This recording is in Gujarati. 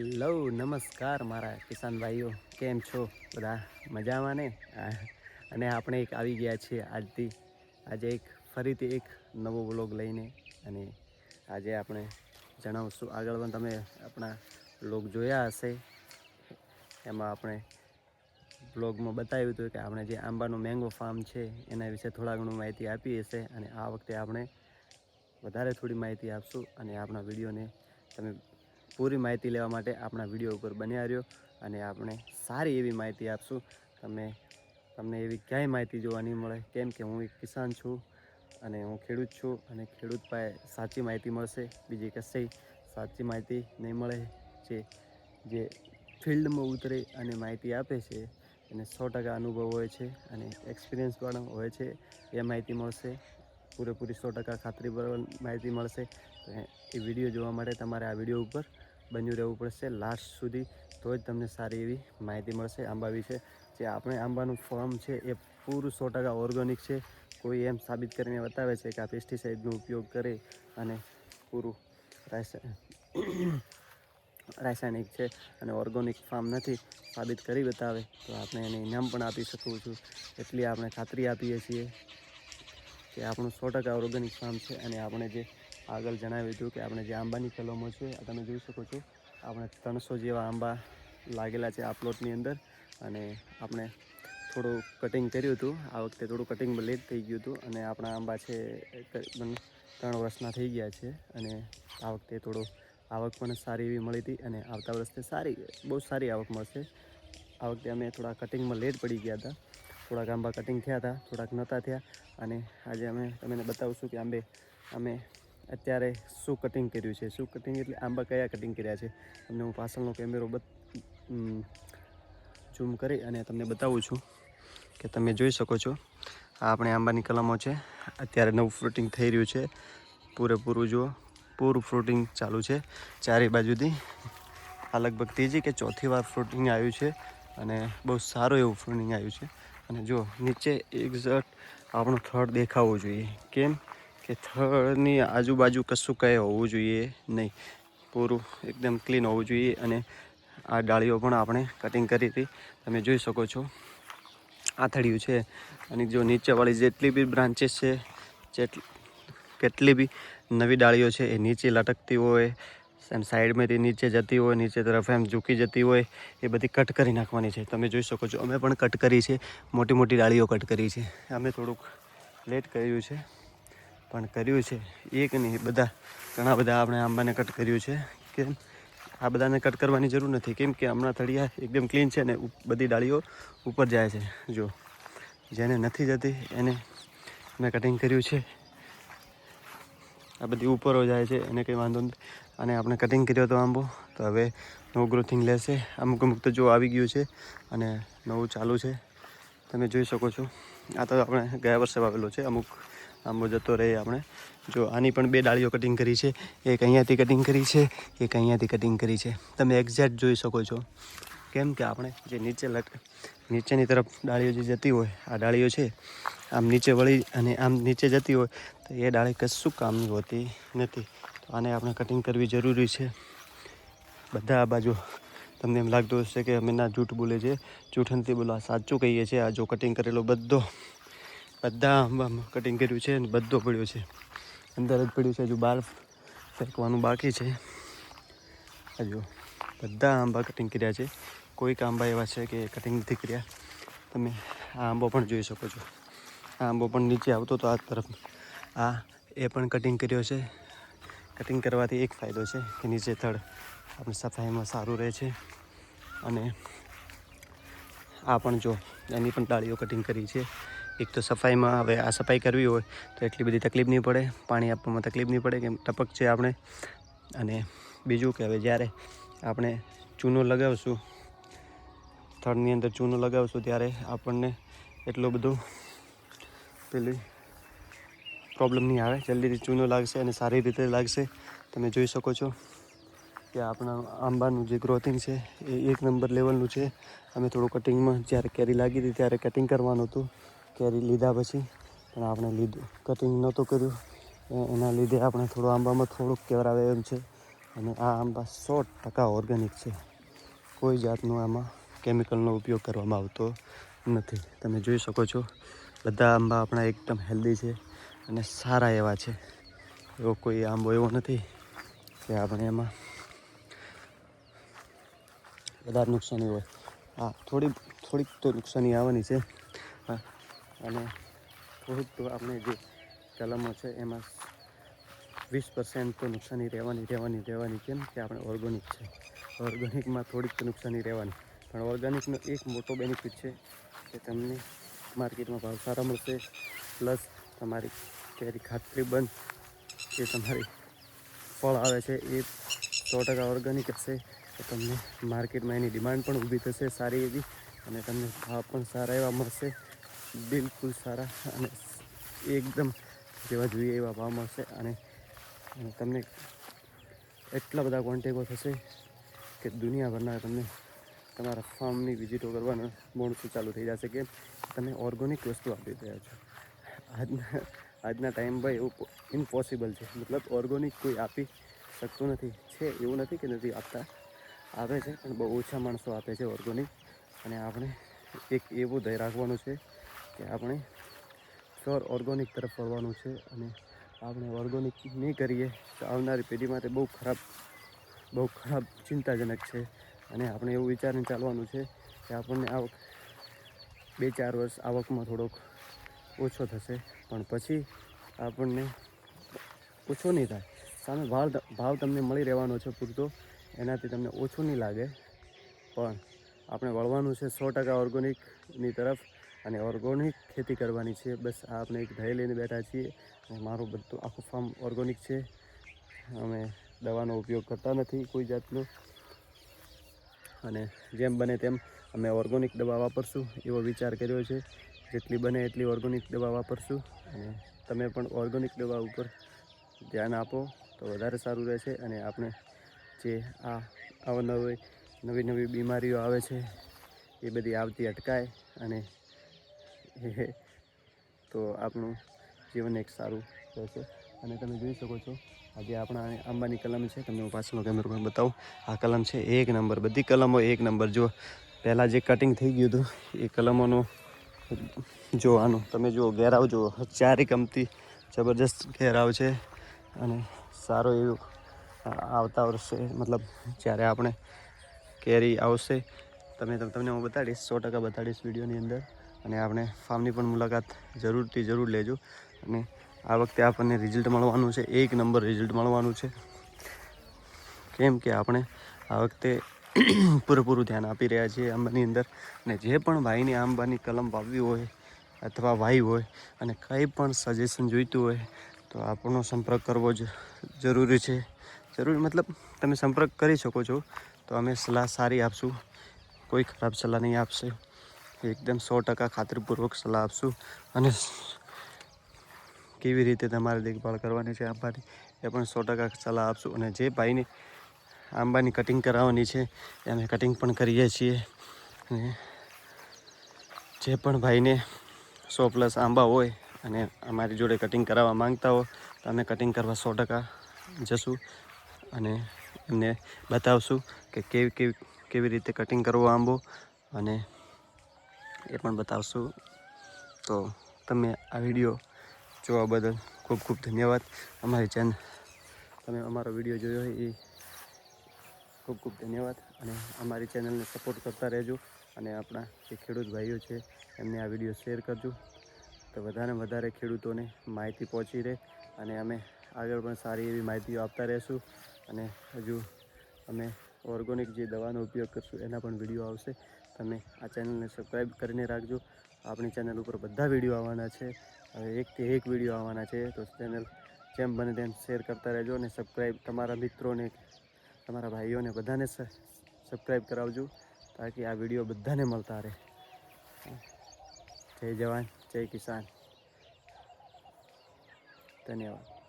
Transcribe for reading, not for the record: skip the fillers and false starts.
હેલો નમસ્કાર મારા કિસાન ભાઈઓ, કેમ છો બધા? મજામાં ને? અને આપણે એક આવી ગયા છીએ આજે એક ફરીથી એક નવો વ્લોગ લઈને. અને આજે આપણે જણાવશું, આગળ પણ તમે આપણા વ્લોગ જોયા હશે, એમાં આપણે બ્લોગમાં બતાવ્યું હતું કે આપણે જે આંબાનું મેંગો ફાર્મ છે એના વિશે થોડા ઘણું માહિતી આપી હશે. અને આ વખતે આપણે વધારે થોડી માહિતી આપશું. અને આપણા વિડીયોને તમે પૂરી માહિતી લેવા માટે આપણા વિડીયો ઉપર બન્યા રહ્યો. અને આપણે સારી એવી માહિતી આપશું. તમને એવી ક્યાંય માહિતી જોવા નહીં મળે, કેમ કે હું એક કિસાન છું અને હું ખેડૂત છું. અને ખેડૂત પાસે સાચી માહિતી મળશે, બીજી કશી સાચી માહિતી નહીં મળે. જે ફિલ્ડમાં ઉતરે અને માહિતી આપે છે એને 100% અનુભવ હોય છે અને એક્સપિરિયન્સવાળા હોય છે. એ માહિતી મળશે, પૂરેપૂરી 100% ખાતરી માહિતી મળશે. તો એ વિડીયો જોવા માટે તમારે આ વિડીયો ઉપર બન્યું રહેવું પડશે લાસ્ટ સુધી, તો જ તમને સારી એવી માહિતી મળશે આંબા વિશે. જે આપણે આંબાનું ફાર્મ છે એ પૂરું 100% ઓર્ગેનિક છે. કોઈ એમ સાબિત કરીને બતાવે છે કે આ પેસ્ટિસાઇડનો ઉપયોગ કરે અને પૂરું રાસાયણિક છે અને ઓર્ગેનિક ફાર્મ નથી, સાબિત કરી બતાવે તો આપણે એને ઇનામ પણ આપી શકું છું. એટલી આપણે ખાતરી આપીએ છીએ કે આપણું 100% ઓર્ગેનિક ફાર્મ છે. અને આપણે જે આગળ જણાવ્યું હતું કે આપણે જે આંબાની કલમો છે, તમે જોઈ શકો છો, આપણે 300 જેવા આંબા લાગેલા છે આ પ્લોટની અંદર. અને આપણે થોડું કટિંગ કર્યું હતું. આ વખતે થોડું કટિંગમાં લેટ થઈ ગયું હતું અને આપણા આંબા છે 3 વર્ષના થઈ ગયા છે. અને આ વખતે થોડું આવક પણ સારી એવી મળી હતી અને આવતા વર્ષે બહુ સારી આવક મળશે. આ વખતે અમે થોડા કટિંગમાં લેટ પડી ગયા હતા. થોડાક આંબા કટિંગ થયા હતા, થોડાક નહોતા થયા. અને આજે અમે તમને બતાવશું કે અમે અત્યારે શું કટિંગ કર્યું છે. શું કટિંગ એટલે આંબા કયા કટિંગ કર્યા છે. તમને હું પાછળનો કેમેરો ઝૂમ કરી અને તમને બતાવું છું કે તમે જોઈ શકો છો. આ આપણે આંબાની કલમો છે, અત્યારે નવું ફ્રૂટિંગ થઈ રહ્યું છે. પૂરેપૂરું જુઓ, પૂરું ફ્રૂટિંગ ચાલુ છે ચારે બાજુથી. આ લગભગ ત્રીજી કે ચોથી વાર ફ્રૂટિંગ આવ્યું છે અને બહુ સારું એવું ફ્રૂટિંગ આવ્યું છે. અને જો નીચે એક્ઝેક્ટ આપણો થડ દેખાવો જોઈએ, કેમ કે થડની આજુબાજુ કશું કંઈ હોવું જોઈએ નહીં, પૂરું એકદમ ક્લીન હોવું જોઈએ. અને આ ડાળીઓ પણ આપણે કટિંગ કરી હતી, તમે જોઈ શકો છો. આથડિયું છે. અને જો નીચેવાળી જેટલી બી બ્રાન્ચીસ છે, કેટલી બી નવી ડાળીઓ છે એ નીચે લટકતી હોય, એમ સાઈડમાંથી નીચે જતી હોય, નીચે તરફ એમ ઝૂકી જતી હોય, એ બધી કટ કરી નાખવાની છે. તમે જોઈ શકો છો, અમે પણ કટ કરી છે, મોટી મોટી ડાળીઓ કટ કરી છે. અમે થોડુંક લેટ કર્યું છે, પણ કર્યું છે. એક નહીં, ઘણા બધા આપણે આંબાને કટ કર્યું છે. કેમ આ બધાને કટ કરવાની જરૂર નથી, કેમ કે હમણાં થળિયા એકદમ ક્લીન છે ને બધી ડાળીઓ ઉપર જાય છે. જો જેને નથી જતી એને મેં કટિંગ કર્યું છે. આ બધી ઉપરો જાય છે એને કંઈ વાંધો નથી. અને આપણે કટિંગ કર્યો હતો આંબો, તો હવે નવું ગ્રોથિંગ લેશે. અમુક તો જો આવી ગયું છે અને નવું ચાલુ છે, તમે જોઈ શકો છો. આ તો આપણે ગયા વર્ષે વાવેલો છે. અમુક આંબો જતો રહે આપણે. જો આની પણ 2 ડાળીઓ કટિંગ કરી છે, એક અહીંયાથી કટિંગ કરી છે, એક અહીંયાથી કટિંગ કરી છે. તમે એક્ઝેક્ટ જોઈ શકો છો. કેમ કે આપણે જે નીચેની તરફ ડાળીઓ જે જતી હોય, આ ડાળીઓ છે આમ નીચે વળી અને આમ નીચે જતી હોય, તો એ ડાળી કશું કામની હોતી નથી. તો આને આપણે કટિંગ કરવી જરૂરી છે. બધા આ બાજુ તમને એમ લાગતું હશે કે અમે ના જૂઠ બોલે છે, જૂઠ નથી બોલવા, સાચું કહીએ છીએ. આ જો કટિંગ કરેલો બધા આંબામાં કટિંગ કર્યું છે અને બધો પડ્યો છે, અંદર જ પડ્યું છે. હજુ બહાર ફેંકવાનું બાકી છે. હજુ બધા આંબા કટિંગ કર્યા છે. કોઈક આંબા એવા છે કે કટિંગ નથી કર્યા. તમે આ આંબો પણ જોઈ શકો છો. આ આંબો પણ નીચે આવતો હતો આ તરફ, એ પણ કટિંગ કર્યો છે. કટિંગ કરવાથી એક ફાયદો છે કે નીચે થડ આપણે સફાઈમાં સારું રહે છે. અને આ પણ જો એની પણ ડાળીઓ કટિંગ કરી છે. એક તો સફાઈમાં, હવે આ સફાઈ કરવી હોય તો એટલી બધી તકલીફ નહીં પડે, પાણી આપવામાં તકલીફ નહીં પડે, કેમ ટપક છે આપણે. અને બીજું કે હવે જ્યારે આપણે ચૂનો લગાવશું, થડની અંદર ચૂનો લગાવશું, ત્યારે આપણને એટલું બધું પ્રોબ્લેમ નહીં આવે. જલ્દીથી ચૂનો લાગશે અને સારી રીતે લાગશે. તમે જોઈ શકો છો કે આપણા આંબાનું જે ગ્રોથિંગ છે એ 1 નંબર લેવલનું છે. અમે થોડું કટિંગમાં, જ્યારે કેરી લાગી હતી ત્યારે કટિંગ કરવાનું હતું, કેરી લીધા પછી પણ આપણે કટિંગ નહોતું કર્યું. એના લીધે આપણે થોડું આંબામાં થોડુંક કેવરાવે એમ છે. અને આ આંબા 100% ઓર્ગેનિક છે. કોઈ જાતનો આમાં કેમિકલનો ઉપયોગ કરવામાં આવતો નથી. તમે જોઈ શકો છો બધા આંબા આપણા એકદમ હેલ્ધી છે અને સારા એવા છે. એવો કોઈ આંબો એવો નથી કે આપણે એમાં વધારે નુકસાની હોય. હા, થોડીક તો નુકસાની આવવાની છે. અને થોડુંક તો આપણે જે કલમો છે એમાં 20% તો નુકસાની રહેવાની. કેમ કે આપણે ઓર્ગેનિક છે. ઓર્ગેનિકમાં થોડીક તો નુકસાની રહેવાની. પણ ઓર્ગેનિકનો એક મોટો બેનિફિટ છે કે તમને માર્કેટમાં ભાવ સારા મળશે. પ્લસ તમારી કેરી ખાતરી બંધ જે તમારી ફળ આવે છે એ 100% ઓર્ગેનિક હશે. તો તમને માર્કેટમાં એની ડિમાન્ડ પણ ઊભી થશે સારી એવી, અને તમને ભાવ પણ સારા એવા મળશે. બિલકુલ સારા અને એકદમ જેવા જોઈએ એવા ભાવ મળશે. અને તમને એટલા બધા કોન્ટેકો થશે કે દુનિયાભરના તમને તમારા ફાર્મની વિઝિટો કરવાના માણસો ચાલુ થઈ જશે કે તમે ઓર્ગેનિક વસ્તુ આપી રહ્યા છો. આજના ટાઈમ ભાઈ એવું ઇમ્પોસિબલ છે. મતલબ ઓર્ગેનિક કોઈ આપી શકતું નથી. છે એવું નથી કે નથી આપતા, આવે છે પણ બહુ ઓછા માણસો આપે છે ઓર્ગેનિક. અને આપણે એક એવું ધ્યેય રાખવાનું છે કે આપણે પ્યોર ઓર્ગેનિક તરફ વળવાનું છે. અને આપણે ઓર્ગેનિક નહીં કરીએ તો આવનારી પેઢી માટે બહુ ખરાબ ચિંતાજનક છે. અને આપણે એવું વિચારીને ચાલવાનું છે કે આપણને 2-4 વર્ષ આવકમાં થોડોક ઓછો થશે, પણ પછી આપણને ઓછો નહીં થાય. સામે ભાવ તમને મળી રહેવાનો છે પૂરતો, એનાથી તમને ઓછું નહીં લાગે. પણ આપણે વળવાનું છે 100% ઓર્ગેનિકની તરફ, અને ઓર્ગેનિક ખેતી કરવાની છે. બસ આપણે એક ધ્યેય લઈને બેઠા છીએ. અને મારું બધું આખું ફાર્મ ઓર્ગેનિક છે. અમે દવાનો ઉપયોગ કરતા નથી કોઈ જાતનો. અને જેમ બને તેમ અમે ઓર્ગેનિક દવા વાપરશું એવો વિચાર કર્યો છે. જેટલી બને એટલી ઓર્ગેનિક દવા વાપરશું. અને તમે પણ ઓર્ગેનિક દવા ઉપર ધ્યાન આપો તો વધારે સારું રહેશે. અને આપણે જે નવી બીમારીઓ આવે છે એ બધી આવતી અટકાય, અને તો આપણું જીવન એક સારું રહેશે. અને તમે જોઈ શકો છો આજે આપણા આંબાની કલમ છે. તમને હું પાછળનો કેમેરો પણ બતાવું. આ કલમ છે એક નંબર. બધી કલમો એક નંબર. જો પહેલાં જે કટિંગ થઈ ગયું હતું એ કલમોનો જોવાનું તમે જુઓ, ઘેરાવ જુઓ. ચારે કમતી જબરજસ્ત ઘેરાવ છે. અને સારો એવું આવતા વર્ષે, મતલબ જ્યારે આપણે કેરી આવશે તમને હું બતાડીશ, 100% બતાડીશ વિડીયોની અંદર. અને આપણે ફાર્મની પણ મુલાકાત જરૂર લેજો. અને આ વખતે આપણને રિઝલ્ટ મળવાનું છે, એક નંબર રિઝલ્ટ મળવાનું છે. કેમ કે આપણે આ વખતે પૂરેપૂરું ધ્યાન આપી રહ્યા છીએ આંબાની અંદર. અને જે પણ ભાઈને આંબાની કલમ વાવવી હોય અથવા વાવી હોય અને કંઈ પણ સજેશન જોઈતું હોય તો આપણો સંપર્ક કરવો જરૂરી છે. જરૂરી મતલબ તમે સંપર્ક કરી શકો છો. તો અમે સલાહ સારી આપશું, કોઈ ખરાબ સલાહ નહીં આપશે. એકદમ 100% ખાતરીપૂર્વક સલાહ આપશું. અને કેવી રીતે તમારે દેખભાળ કરવાની છે આંબાની એ પણ 100% સલાહ આપશું. અને જે ભાઈને આંબાની કટિંગ કરાવવાની છે એ અમે કટિંગ પણ કરીએ છીએ. અને જે પણ ભાઈને 100+ આંબા હોય અને અમારી જોડે કટિંગ કરાવવા માંગતા હો તો અમે કટિંગ કરવા 100% જશું. અને એમને બતાવશું કે કેવી રીતે કટિંગ કરવો આંબો, અને એ પણ બતાવશું. તો તમે આ વિડીયો જોવા બદલ ખૂબ ખૂબ ધન્યવાદ. તમે અમારો વિડીયો જોયો હોય એ ખૂબ ખૂબ ધન્યવાદ. અને અમારી ચેનલને સપોર્ટ કરતા રહેજો. અને આપણા જે ખેડૂત ભાઈઓ છે એમને આ વિડીયો શેર કરજો, તો વધારે ખેડૂતોને માહિતી પહોંચી રહે. અને અમે આગળ પણ સારી એવી માહિતીઓ આપતા રહીશું. અને હજુ અમે ઓર્ગેનિક જે દવાનો ઉપયોગ કરશું એના પણ વિડીયો આવશે. તમે આ ચેનલને સબસ્ક્રાઈબ કરીને રાખજો. આપણી ચેનલ ઉપર બધા વિડીયો આવવાના છે. હવે એકથી એક વિડીયો આવવાના છે. તો ચેનલ જેમ બને તેમ શેર કરતા રહેજો. અને સબસ્ક્રાઈબ તમારા મિત્રોને, તમારા ભાઈઓને બધાને સબસ્ક્રાઈબ કરાવજો, તાકી આ વિડીયો બધાને મળતા રહે. જય જવાન, જય કિસાન. ધન્યવાદ.